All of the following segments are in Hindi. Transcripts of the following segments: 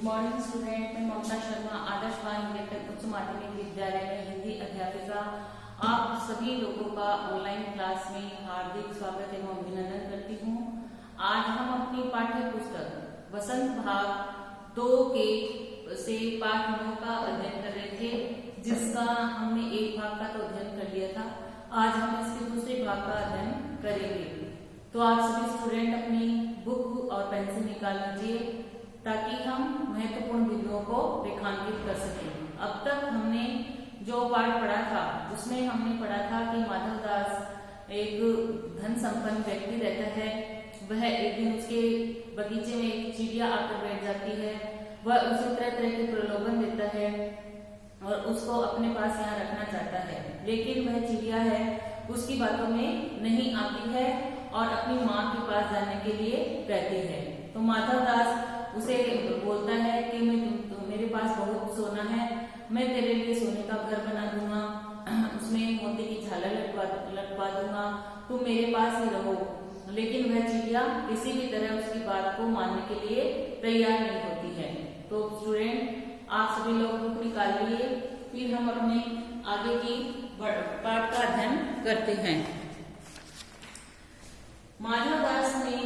Morning student. मैं ममता शर्मा आदर्श बाल उच्च माध्यमिक विद्यालय में हिंदी अध्यापिका आप सभी लोगों का ऑनलाइन क्लास में हार्दिक स्वागत एवं अभिनंदन करती हूँ। आज हम अपनी पाठ्य पुस्तक वसंत भाग 2 के से पाठ 9 का अध्ययन कर रहे थे, जिसका हमने एक भाग का तो अध्ययन कर लिया था। आज हम इसके दूसरे भाग का अध्ययन करेंगे। तो आप सभी स्टूडेंट अपनी बुक और पेंसिल निकाल लीजिए ताकि हम महत्वपूर्ण बिंदुओं को रेखांकित कर सकें। अब तक हमने जो पाठ पढ़ा था उसमें हमने पढ़ा था कि माधव दास एक धन संपन्न व्यक्ति रहता है। वह एक दिन उसके बगीचे में एक चिड़िया आकर बैठ जाती है। वह उसे तरह तरह के प्रलोभन देता है और उसको अपने पास यहाँ रखना चाहता है, लेकिन वह चिड़िया है उसकी बातों में नहीं आती है और अपनी माँ के पास जाने के लिए कहती है। तो माधव दास उसे बोलता है कि मेरे पास बहुत सोना है, मैं तेरे लिए सोने का घर बना दूंगा, उसमें मोती की झालर लटवा दूंगा, तुम मेरे पास ही रहो। लेकिन वह चिड़िया किसी भी तरह उसकी बात को मानने के लिए तैयार नहीं होती है। तो स्टूडेंट आप सभी लोग बुक निकाल लिए, फिर हम अपने आगे की पाठ का अध्ययन करते हैं। माधव दास ने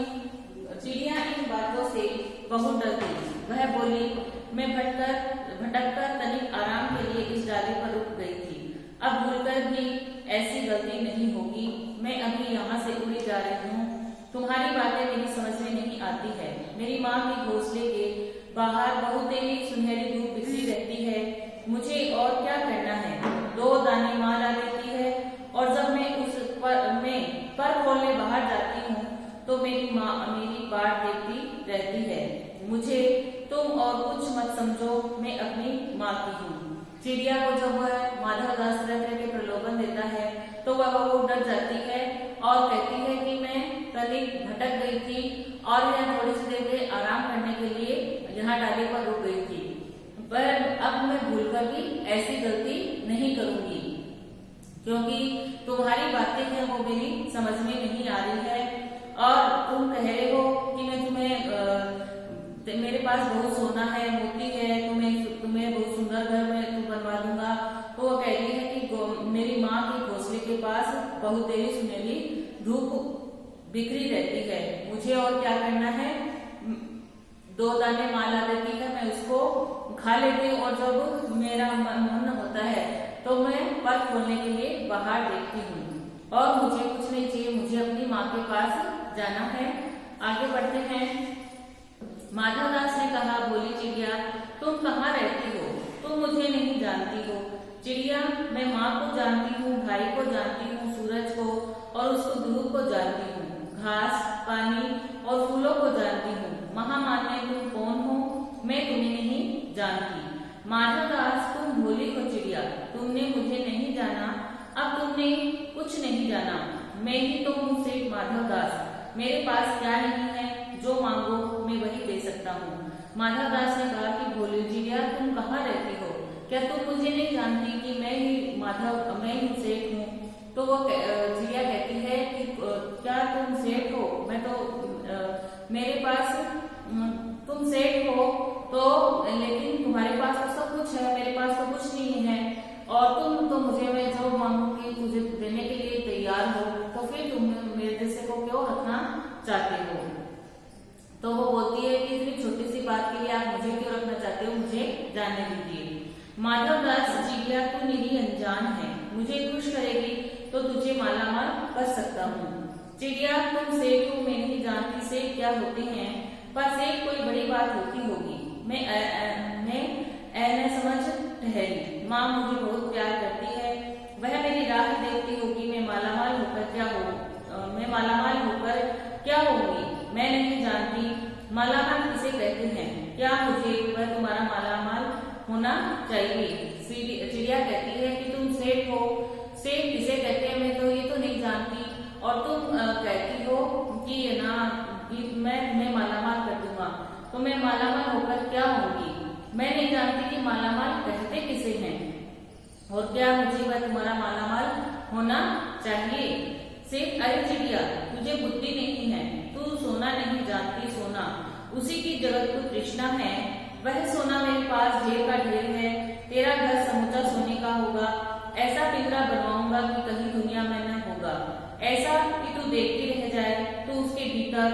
चिड़िया इन बातों से बहुत डर गई। वह बोली, मैं भटककर तनिक आराम के लिए इस डाली पर रुक गई थी। अब भूलकर भी ऐसी गलती नहीं होगी। मैं अभी यहाँ से उड़ी जा रही हूँ। तुम्हारी बातें मेरी समझ में नहीं आती है। मेरी माँ के घोंसले के बाहर बहुत ही सुनहरी धूप बिखरी रहती है। मुझे और क्या करना है? 2 दाने माँ ला देती है और जब मैं पर खोलने बाहर जाती हूँ तो मेरी माँ मेरी बाट देखती रहती है। मुझे तुम और कुछ मत समझो, मैं अपनी माँ की हूँ। चिड़िया को जब वह माधव दास तरह के प्रलोभन देता है तो वह बहुत डर जाती है और कहती है कि मैं तनिक भटक गई थी और यह थोड़ी सी देर में आराम करने के लिए यहाँ डाली पर रुक गई थी, पर अब मैं भूलकर भी ऐसी गलती नहीं करूंगी, क्योंकि तुम्हारी बातें हैं वो मेरी समझ में नहीं आ रही है और तुम कह रहे हो कि मैं मेरे पास बहुत सोना है, मोती है, तुम्हें बहुत सुंदर घर में बनवा दूंगा। तो वो कह रही है कि मेरी माँ के घोंसले के पास बहुत देरी सुनहरी धूप बिखरी रहती है। मुझे और क्या करना है? 2 दाने माँ ला देती है, मैं उसको खा लेती हूँ और जब मेरा मन होता है तो मैं पर खोलने के लिए बाहर देखती हूँ और मुझे कुछ नहीं चाहिए, मुझे अपनी माँ के पास जाना है। आगे बढ़ते हैं। माधव दास ने कहा, बोली चिड़िया, तुम कहाँ रहती हो? तुम मुझे नहीं जानती हो। चिड़िया, मैं माँ को जानती हूँ, भाई को जानती हूँ, सूरज को और उसको धूप को जानती हूँ, घास, पानी और फूलों को जानती हूँ। महामान्य, तुम कौन हो? मैं तुम्हें नहीं जानती। माधव दास, तुम भोली हो चिड़िया, तुमने मुझे नहीं जाना, अब तुमने कुछ नहीं जाना। मैं ही तो हूँ सेठ माधव दास। मेरे पास क्या नहीं है, जो मांगो मैं वही दे सकता हूँ। माधव दास ने कहा कि भोली चिड़िया, तुम कहाँ रहती हो? क्या तुम मुझे नहीं जानती कि मैं ही सेठ हूँ? तो वो चिड़िया कहती है कि क्या तुम सेठ हो? मैं तो मेरे पास तुम सेठ हो तो, लेकिन तुम्हारे पास तो सब कुछ है, मेरे पास तो कुछ नहीं है और तुम तो मुझे मैं जो मांगूंगी तुझे देने के लिए तैयार हो, तो फिर तुम मेरे जैसे को क्यों रखना चाहते हो? तो वो बोलती है कि इतनी छोटी सी बात के लिए आप मुझे क्यों रखना चाहते हो, मुझे जाने दीजिए। माधव दास, चिड़िया तू मेरी अनजान है, मुझे खुश करेगी तो तुझे मालामाल कर सकता हूँ। चिड़िया, तुम सेठ हो, मैं नहीं जानती सेठ क्या होते हैं, पर सेठ कोई बड़ी बात होती होगी। मैं समझ ठहरी। माँ मुझे बहुत प्यार करती है, वह मेरी राह देखती होगी। मैं मालामाल होकर क्या होगी? मैं नहीं जानती। मालामाल किसे कहते हैं? क्या मुझे वह तुम्हारा मालामाल होना चाहिए? चिड़िया कहती है कि तुम सेठ हो, सेठ किसे कहते हैं मैं तो ये तो नहीं जानती, और तुम कहती हो कि ना मैं तुम्हें मालामाल कर दूंगा, तो मैं मालामाल होकर क्या होगी? मैं नहीं जानती कि मालामाल कहते किसे हैं और क्या मुझे वह तुम्हारा मालामाल होना चाहिए? सेठ, अरे चिड़िया, तुझे बुद्धि नहीं है, तू सोना नहीं जानती। सोना उसी की जगत को तृष्णा है वह सोना मेरे पास ढेर का ढेर है, तेरा घर समूचा सोने का होगा। ऐसा पिंजरा बनवाऊंगा कि कहीं दुनिया में न होगा, ऐसा कि तू देखती रह जाए। तू उसके भीतर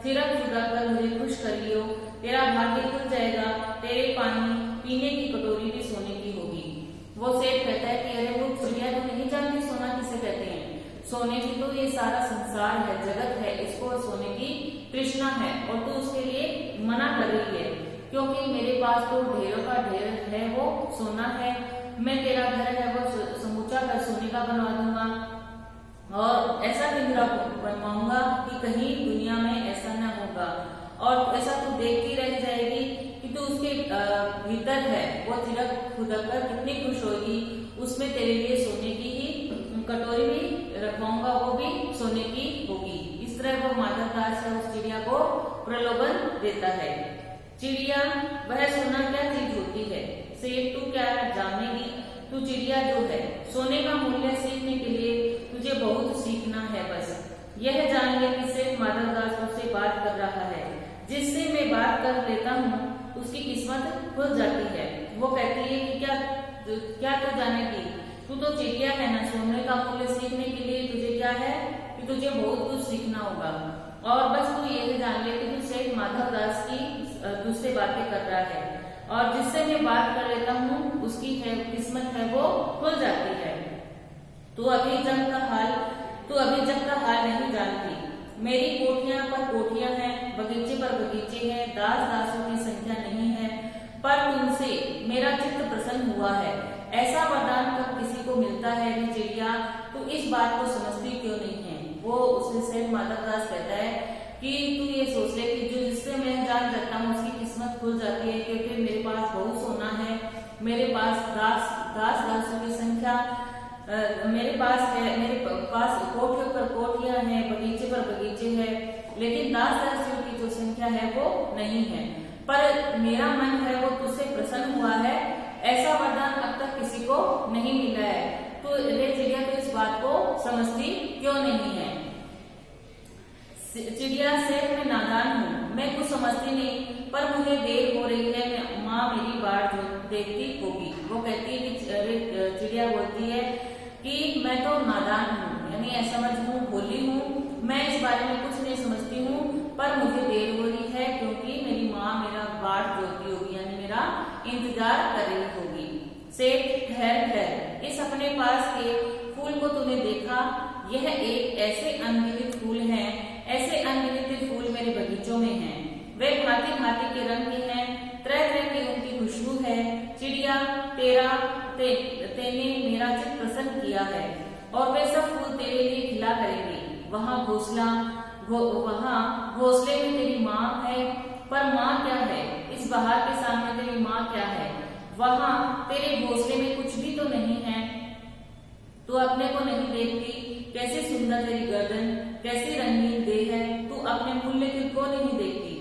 थिरक फुदक कर मुझे खुश करियो, तेरा भाग्य खुल जाएगा, तेरे पानी पीने की कटोरी भी सोने की होगी। वो सेठ कहता है कि अरे वो चिड़िया तो नहीं जानती सोना किसे कहते हैं। सोने की तो ये सारा संसार है, जगत है, इसको सोने की तृष्णा है और तू उसके लिए मना कर रही है, क्योंकि मेरे पास तो ढेरों का ढेर है, वो सोना है। मैं तेरा घर है वो समूचा कर सोने का बनवा दूंगा और ऐसा पिंजरा बनवाऊंगा कि कहीं दुनिया में ऐसा न होगा, और ऐसा तू देखती रह जाएगी कि तू उसके भीतर है, वो थिरक फुदक कर कितनी खुश होगी। उसमें तेरे लिए सोने की ही कटोरी भी रखवाऊंगा, वो भी सोने की होगी। इस तरह वो माधवदास उस चिड़िया को प्रलोभन देता है। चिड़िया, वह सोना क्या चीज होती है? सेठ, तू क्या जानेगी? तू चिड़िया जो है, सोने का मूल्य सीखने के लिए तुझे बहुत सीखना है। बस यह जान ले कि सेठ माधवदास उससे बात कर रहा है। जिससे मैं बात कर लेता हूँ उसकी किस्मत खुल जाती है। वो कहती है कि क्या तू जानेगी? तू तो चिड़िया है ना, सोने का मूल्य सीखने के लिए तुझे क्या है कि तुझे बहुत कुछ सीखना होगा। और बस तू यह जान ले कि तू सेठ माधवदास की दूसरे बातें कर रहा है, और जिससे मैं बात कर लेता हूँ उसकी है किस्मत है वो खुल जाती है। तू अभी जग का हाल नहीं जानती। मेरी कोठियां पर कोठियां हैं, बगीचे पर बगीचे हैं, दास दासों की संख्या नहीं है, पर तुमसे मेरा चित्त प्रसन्न हुआ है। ऐसा वरदान कब किसी को मिलता है रे चिड़िया, तू इस बात को समझती क्यों नहीं है? वो उससे सेठ माधवदास कहता है कि तू ये सोच ले कि जो जिससे मैं जान जाता हूँ उसकी किस्मत खुल जाती है, क्योंकि मेरे पास बहुत सोना है, मेरे पास दासों की संख्या मेरे पास है, मेरे पास कोठियों पर कोठियां हैं, बगीचे पर बगीचे हैं, लेकिन दासियों की जो संख्या है वो नहीं है। पर मेरा मन है वो तुझसे प्रसन्न हुआ है, ऐसा वरदान अब तक किसी को नहीं मिला है। तो रे चिड़िया, तो इस बात को समझती क्यों नहीं है? चिड़िया, सेठ मैं नादान हूँ, मैं कुछ समझती नहीं, पर मुझे देर हो रही है, माँ मेरी बाट देखती होगी। वो कहती है कि चिड़िया बोलती है कि मैं तो नादान हूँ, यानी असमझ हूँ, भोली हूँ, मैं इस बारे में कुछ नहीं समझती हूँ, पर मुझे देर हो रही है क्योंकि मेरी माँ मेरा बाट जोती होगी, यानी मेरा इंतजार कर रही होगी। सेठ, ठहर, इस अपने पास के फूल को तूने देखा? यह एक ऐसे अनगिनत फूल हैं, ऐसे अनगिनत फूल मेरे बगीचों में हैं। वे भांति भांति के रंग के हैं, तरह तरह की उनकी खुशबू है। चिड़िया, तेने मेरा चित्त प्रसन्न किया है, और वे सब फूल तेरे लिए खिला करेंगे। वहाँ घोंसले में तेरी माँ है, पर माँ क्या है? इस बहार के सामने तेरी माँ क्या है? वहाँ तेरे घोंसले में कुछ भी तो नहीं है। तू अपने को नहीं देखती? कैसी सुंदर तेरी गर्दन, कैसी रंगीन देह है। तू अपने मूल्य को नहीं देखती?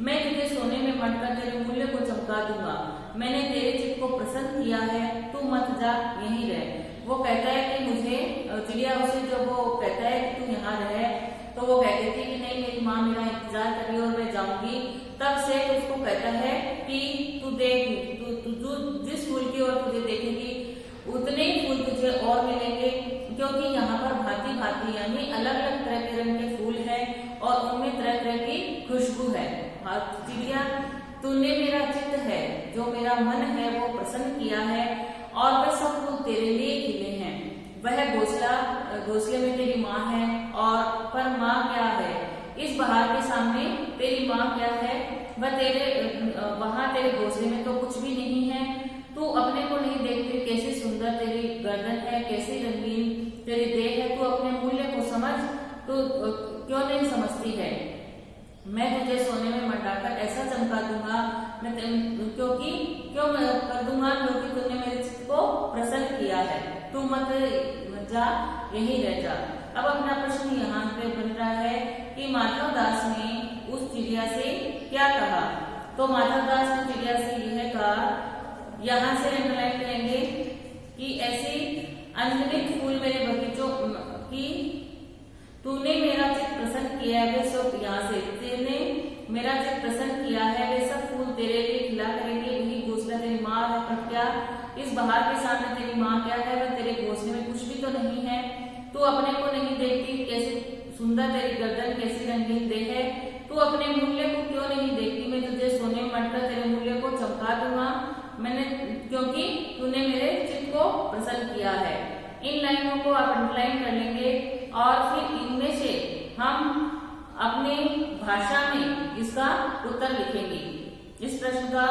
मैं तुझे सोने में मटकर तेरे मूल्य को चमका दूंगा। मैंने तेरे चित्त को प्रसन्न किया है, तू मत जा, यहीं रह। वो कहता है कि मुझे, चिड़िया उसे जब वो कहता है कि तू यहाँ रहे, तो वो कहती थी कि नहीं, मेरी माँ मेरा इंतजार कर रही है और मैं जाऊंगी। तब से उसको कहता है कि तू देख, तू जिस फूल की ओर तुझे देखेगी उतने ही फूल तुझे और मिलेंगे, क्योंकि यहाँ पर भांति भांति यानी अलग अलग तरह के रंग के फूल हैं और उनमें तरह तरह की खुशबू है। चिड़िया, तूने मेरा चित्त है, जो मेरा मन है वो प्रसन्न किया है, और वह सब फूल तेरे लिए खिले हैं। वह घोंसले में तेरी माँ है, और पर माँ क्या है? इस बहार के सामने तेरी माँ क्या है? वहाँ तेरे घोंसले में तो कुछ भी नहीं है। तू अपने को नहीं देखती? कैसी सुंदर तेरी गर्दन है, कैसी रंगीन तेरी देह है। तू अपने मूल्य को समझ, तो क्यों नहीं समझती है? मैं तुझे सोने में मंडाकर ऐसा चमका दूंगा, मैं क्यों कर दूंगा, क्योंकि तूने मेरे चित्त को प्रसन्न किया है। तू मत जा, यहीं रह जा। अब अपना प्रश्न यहाँ पे बन रहा है कि माधवदास ने उस चिड़िया से क्या कहा? तो माधवदास ने चिड़िया से यह कहा, यहाँ से अंडरलाइन करेंगे कि ऐसे अनगिनत फूल मेरे बगीचों की तूने मेरा चित्त प्रसन्न किया है, वे सब यहाँ से तेने मेरा चित्त प्रसन्न किया है, वे सब फूल तेरे लिए खिला करेंगे। बहार के सामने तेरी माँ क्या है, वह तेरे घोंसले में कुछ भी तो नहीं है। तू अपने को नहीं देखती, कैसे सुंदर तेरी गर्दन, कैसी रंगीन देह है। तू अपने मूल्य को क्यों नहीं देखती, मैं तुझे सोने में मढ़कर तेरे मूल्य को चमका दूंगा, मैंने क्योंकि तूने मेरे चित्त को प्रसन्न किया है। इन लाइनों को आप अंडरलाइन कर लेंगे और फिर इनमें से हम अपनी भाषा में इसका उत्तर लिखेंगे, इस प्रश्न का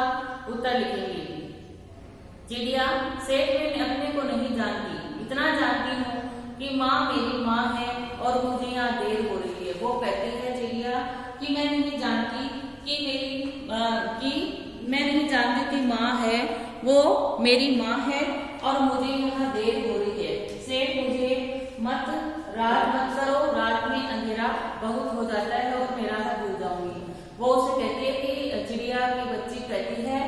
उत्तर लिखेंगे। चिड़िया, सेठ मैं अपने को नहीं जानती, इतना जानती हूँ कि माँ मेरी माँ है और मुझे यहाँ देर हो रही है। वो कहती है चिड़िया कि मैं नहीं जानती कि मैं नहीं जानती कि माँ है, वो मेरी माँ है और मुझे यहाँ देर हो रही है। सेठ मुझे रात मत करो, रात में अंधेरा बहुत हो जाता है और मैं राह भूल जाऊंगी। वो उसे कहती है कि चिड़िया की बच्ची कहती है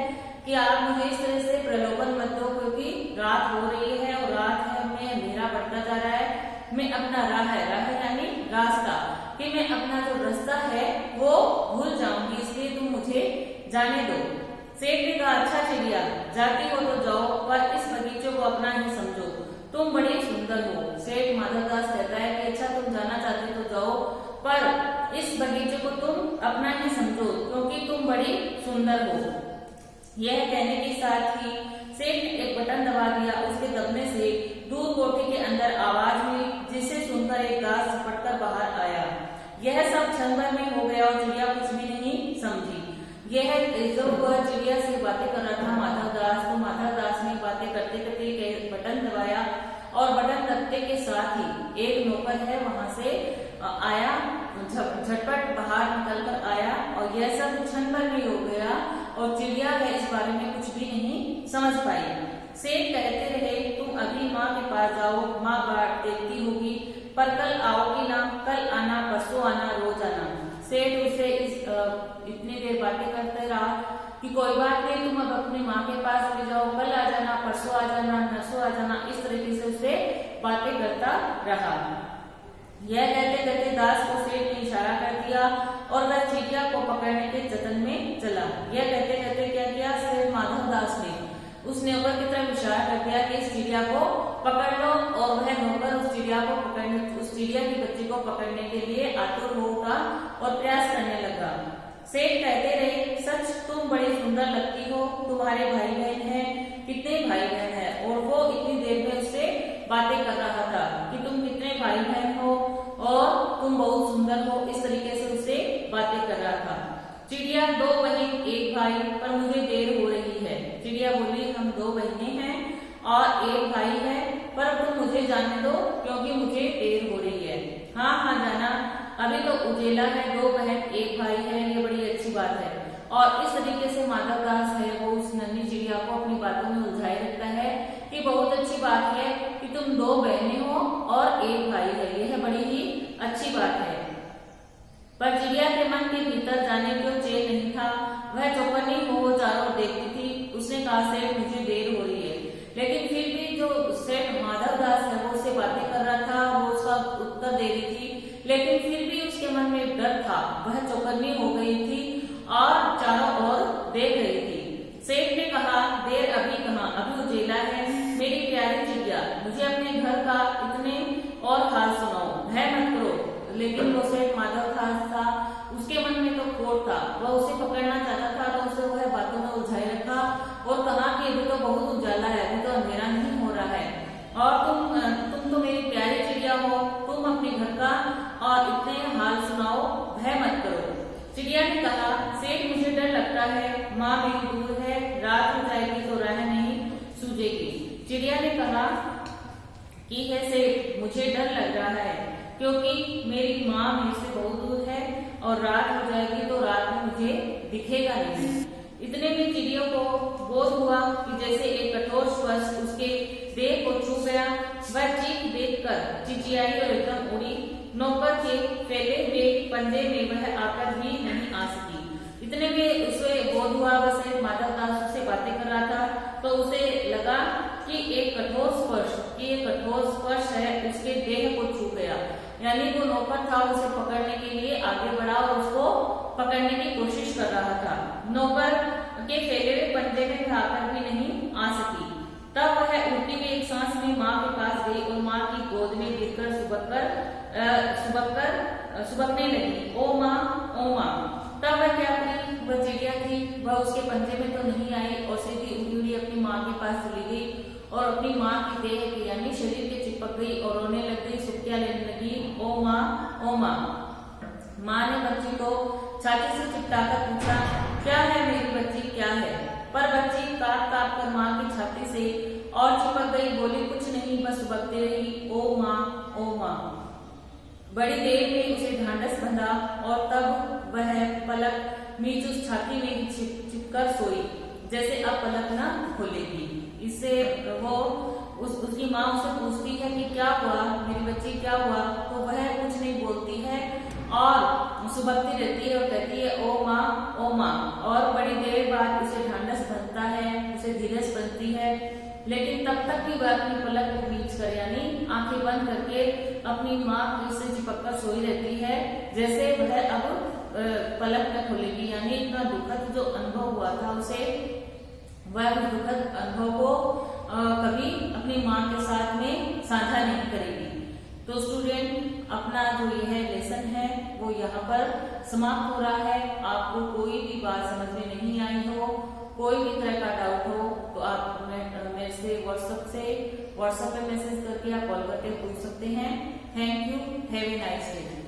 कि आप मुझे इस तरह से प्रलोभन मत दो, क्योंकि रात हो रही है और रात है में अंधेरा बढ़ता जा रहा है। मैं अपना राह यानी रास्ता, कि मैं अपना जो रास्ता है वो भूल जाऊंगी, इसलिए तुम मुझे जाने दो। सेठ ने कहा अच्छा चिड़िया, जाती हो तो जाओ, पर इस बगीचे को अपना ही समझो, तुम बड़ी सुंदर हो। सेठ माधवदास कहता है कि अच्छा तुम जाना चाहते तो जाओ, पर इस बगीचे को तुम अपना ही समझो, क्योंकि तुम बड़ी सुंदर हो। यह कहने के साथ ही सेठ ने एक बटन दबा दिया। उसके दबने से दूध कोठी के अंदर आवाज हुई, जिसे सुनकर एक दास झपटकर बाहर आया। यह सब क्षण भर में हो गया और चिड़िया कुछ भी नहीं समझी। यह जब वह चिड़िया से बातें कर रहा था माधवदास, तो माधवदास ने बातें करते करते बटन दबाया और बटन दबते के साथ ही एक नौकर है वहां से आया, झटपट बाहर निकल कर आया और यह सब क्षण भर में हो गया और चिड़िया है इस बारे में कुछ भी नहीं समझ पाई। सेठ कहते रहे तुम अभी माँ के पास जाओ, माँ बाट देखती होगी, पर कल आओगी ना, कल आना, परसों आना, रोज आना। सेठ उसे इतनी देर बातें करते रहा कि कोई बात नहीं, तुम अब अपनी माँ के पास चले जाओ, कल आ जाना, परसों आ जाना, नरसों आ जाना। इस तरीके से उसे बातें करता रहा। यह कहते कहते दास को सेठ ने इशारा कर दिया और वह चिड़िया को पकड़ने के जतन में चला। यह कहते कहते क्या किया, सेठ माधवदास ने उस नौकर की तरफ इशारा कर दिया कि इस चिड़िया को पकड़ लो, और वह नौकर उस चिड़िया की बच्ची को पकड़ने के लिए आतुर हो उठा और प्रयास करने लगा। सेठ कहते रहे सच तुम बड़ी सुंदर लगती हो, तुम्हारे भाई बहन हैं, कितने भाई बहन हैं। और वो इतनी देर में उससे बातें कर रहा था कि तुम कितने भाई बहन हो और तुम बहुत सुंदर हो, इस तरीके से उससे बातें कर रहा था। चिड़िया दो बहन एक भाई, पर मुझे देर हो रही है। चिड़िया बोली हम दो बहनें हैं और एक भाई है, पर तुम मुझे जाने दो क्योंकि मुझे देर हो रही है। हाँ हाँ जाना, अभी तो उजेला है, दो बहन एक भाई है, ये बड़ी अच्छी बात है। और इस तरीके से माधवदास है वो उस नन्ही चिड़िया को अपनी बातों में उलझाए रखता है कि बहुत अच्छी बात है कि तुम दो बहनें हो और एक भाई है, यह बड़ी ही अच्छी बात है। पर चिड़िया के मन के भीतर जाने क्यों चैन नहीं था। वह चौकन्नी हो चारों देखती थी। उसने कहा सेठ मुझे देर हो रही है, लेकिन फिर भी जो सेठ माधवदास है वो उससे बातें कर रहा था, वो उसका उत्तर दे रही थी, लेकिन फिर भी उसके मन में डर था। वह चौकन्नी हो गई थी और चारों ओर देख रही थी। सेठ ने कहा देर अभी कहाँ, अभी उजेला है। मेरी प्यारी चिड़िया, मुझे अपने घर का इतने और हाल सुनाओ, भय मत करो। लेकिन वो सेठ माधवदास था, उसके मन में तो खोट था, वह उसे पकड़ना चाहता था, तो उसे वह बातों में उलझाए रखा और कहा कि अभी तो बहुत उजाला है, अभी तो अंधेरा नहीं हो रहा है, और तुम तो मेरी प्यारी चिड़िया हो, तुम अपने घर का और इतने हाल सुनाओ, भय मत करो। चिड़िया ने कहा सेठ मुझे डर लगता है, माँ मेरी दूर है, रात हो जाएगी तो राह नहीं सूझेगी। चिड़िया ने कहा कि है सेठ मुझे डर लग रहा है, क्योंकि मेरी माँ मेरे से बहुत दूर है और रात हो जाएगी तो रात में मुझे दिखेगा नहीं। इतने में चिड़ियों को बोध हुआ कि जैसे एक कठोर स्पर्श उसके देह को छू गया। वह चीख देखकर चिचियाई और एकदम उड़ी। नौकर के फैले हुए पंजे में वह आकर भी नहीं आ सकी। इतने में उसे बोध हुआ, वह सेठ माधवदास से बातें कर रहा था, तो उसे लगा कि एक कठोर स्पर्श है उसके देह को छू गया। यानी वो नौकर था उसे पकड़ने के लिए आगे बढ़ा और उसको पकड़ने की कोशिश कर रहा था। नौकर के फैले हुए पंजे में आकर भी नहीं आ सकी। तब वह उड़ती हुई एक सांस में माँ के पास गई और माँ की गोद में गिरकर सुबकने लगी, ओ माँ, ओ माँ। तब वह क्या करी, वह चिड़िया थी, वह उसके पंजे में तो नहीं आई और सीधी उड़ी उड़ी अपनी माँ के पास चली गई और अपनी माँ की देह के यानी शरीर के चिपक गई और रोने लग गई, सुक्तियां लेने लगी, ओ माँ, ओ माँ। माँ ने बच्ची को छाती से चिपटाकर पूछा, क्या है मेरी बच्ची, क्या है? पर बच्ची कांप कांप कर माँ की छाती से और चिपक गई, बोली कुछ नहीं, बस सुबकती रही, ओ माँ, ओ माँ। बड़ी देर में उसे ढांढस बंधा और तब वह पलक मीच उस छाती में चिपकर सोई, जैसे अब पलक न खोलेगी। इससे वो उसकी माँ उसे पूछती है कि क्या हुआ मेरी बच्ची, क्या हुआ? तो वह कुछ नहीं बोलती है और सुबकती रहती है और कहती है, ओ माँ, ओ माँ। और बड़ी देर बाद उसे ढांढस बनता है, उसे धीरज बनती है, लेकिन तब तक भी वह अपनी पलक को मीच कर यानी आंखें बंद करके अपनी माँ से चिपककर सोई रहती है, जैसे वह अब पलक न खोलेगी। यानी इतना दुखद जो अनुभव हुआ था उसे, वह उस दुखद अनुभव को कभी अपनी माँ के साथ में साझा नहीं करेगी। तो स्टूडेंट, अपना जो यह लेसन है वो यहाँ पर समाप्त हो रहा है। आपको कोई भी बात समझ में नहीं आई हो, कोई भी तरह का डाउट हो तो आप मेरे से व्हाट्सएप पे मैसेज करके आप कॉल करके पूछ सकते हैं। Thank you, have a nice day.